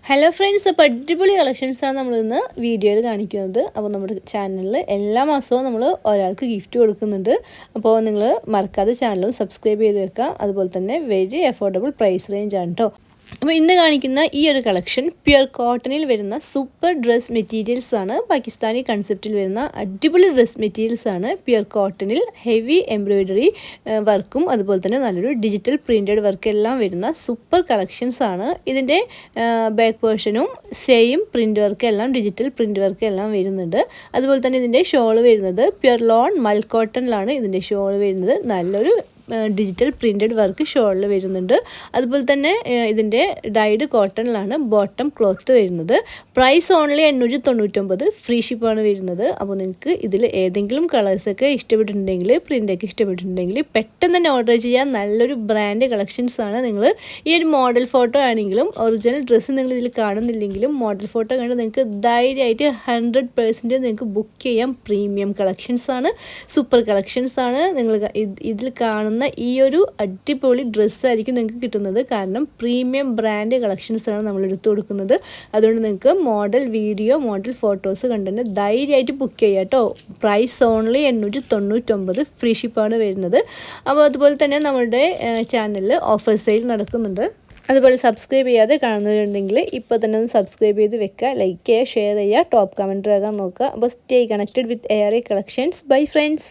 Hello friends, അപ്പോൾ അടിപൊളി കളക്ഷൻസാണ് നമ്മളിന്ന് വീഡിയോയിൽ കാണിക്കുന്നത്. അപ്പോൾ നമ്മുടെ ചാനലിൽ എല്ലാ മാസവും നമ്മൾ ഒരാൾക്ക് ഗിഫ്റ്റ് കൊടുക്കുന്നുണ്ട്. അപ്പോൾ നിങ്ങൾ മറക്കാതെ ചാനലും സബ്സ്ക്രൈബ് ചെയ്ത് വെക്കുക. അതുപോലെ തന്നെ വെരി അഫോർഡബിൾ പ്രൈസ് റേഞ്ച് ആണ് കേട്ടോ. അപ്പോൾ ഇന്ന് കാണിക്കുന്ന ഈ ഒരു കളക്ഷൻ പ്യുർ കോട്ടണിൽ വരുന്ന സൂപ്പർ ഡ്രസ് മെറ്റീരിയൽസ് ആണ്. പാകിസ്ഥാനി കൺസെപ്റ്റിൽ വരുന്ന അടിപൊളി ഡ്രസ് മെറ്റീരിയൽസ് ആണ്. പ്യുർ കോട്ടണിൽ ഹെവി എംബ്രോയിഡറി വർക്കും അതുപോലെ തന്നെ നല്ലൊരു ഡിജിറ്റൽ പ്രിൻറ്റഡ് വർക്കെല്ലാം വരുന്ന സൂപ്പർ കളക്ഷൻസ് ആണ്. ഇതിൻ്റെ ബാക്ക് പോർഷനും സെയിം പ്രിൻ്റ് വർക്ക് എല്ലാം ഡിജിറ്റൽ പ്രിൻ്റ് വർക്ക് എല്ലാം വരുന്നുണ്ട്. അതുപോലെ തന്നെ ഇതിൻ്റെ ഷോൾ വരുന്നത് പ്യുർ ലോൺ മൽ കോട്ടണിലാണ് ഇതിൻ്റെ ഷോൾ വരുന്നത്. നല്ലൊരു ഡിജിറ്റൽ പ്രിൻറ്റഡ് വർക്ക് ഷോളിൽ വരുന്നുണ്ട്. അതുപോലെ തന്നെ ഇതിൻ്റെ ഡൈഡ് കോട്ടണിലാണ് ബോട്ടം ക്ലോത്ത് വരുന്നത്. പ്രൈസ് ഓൺലി 899, ഫ്രീ ഷിപ്പാണ് വരുന്നത്. അപ്പോൾ നിങ്ങൾക്ക് ഇതിൽ ഏതെങ്കിലും കളേഴ്സൊക്കെ ഇഷ്ടപ്പെട്ടിട്ടുണ്ടെങ്കിൽ, പ്രിൻ്റൊക്കെ ഇഷ്ടപ്പെട്ടിട്ടുണ്ടെങ്കിൽ പെട്ടെന്ന് തന്നെ ഓർഡർ ചെയ്യാൻ നല്ലൊരു ബ്രാൻഡ് കളക്ഷൻസ് ആണ്. നിങ്ങൾ ഈ ഒരു മോഡൽ ഫോട്ടോ ആണെങ്കിലും ഒറിജിനൽ ഡ്രസ്സ് നിങ്ങൾ ഇതിൽ കാണുന്നില്ലെങ്കിലും മോഡൽ ഫോട്ടോ കണ്ട് നിങ്ങൾക്ക് ധൈര്യമായിട്ട് 100% നിങ്ങൾക്ക് ബുക്ക് ചെയ്യാം. പ്രീമിയം കളക്ഷൻസ് ആണ്, സൂപ്പർ കളക്ഷൻസ് ആണ്. നിങ്ങൾ ഇതിൽ കാണുന്ന ഈ ഒരു അടിപൊളി ഡ്രസ്സായിരിക്കും നിങ്ങൾക്ക് കിട്ടുന്നത്. കാരണം പ്രീമിയം ബ്രാൻഡ് കളക്ഷൻസാണ് നമ്മൾ എടുത്തു കൊടുക്കുന്നത്. അതുകൊണ്ട് നിങ്ങൾക്ക് മോഡൽ വീഡിയോ, മോഡൽ ഫോട്ടോസ് കണ്ടുതന്നെ ധൈര്യമായിട്ട് ബുക്ക് ചെയ്യാം കേട്ടോ. പ്രൈസ് ഓൺലി 899, ഫ്രീ ഷിപ്പാണ് വരുന്നത്. അപ്പോൾ അതുപോലെ തന്നെ നമ്മളുടെ ചാനലിൽ ഓഫർ സെയിൽ നടക്കുന്നുണ്ട്. അതുപോലെ സബ്സ്ക്രൈബ് ചെയ്യാതെ കാണുന്നവരുണ്ടെങ്കിൽ ഇപ്പോൾ തന്നെ ഒന്ന് സബ്സ്ക്രൈബ് ചെയ്ത് വെക്കുക, ലൈക്ക് ചെയ്യുക, ഷെയർ ചെയ്യുക, ടോപ്പ് കമൻറ്റർ ആകാൻ നോക്കുക. അപ്പോൾ stay connected with ARA collections. Bye friends.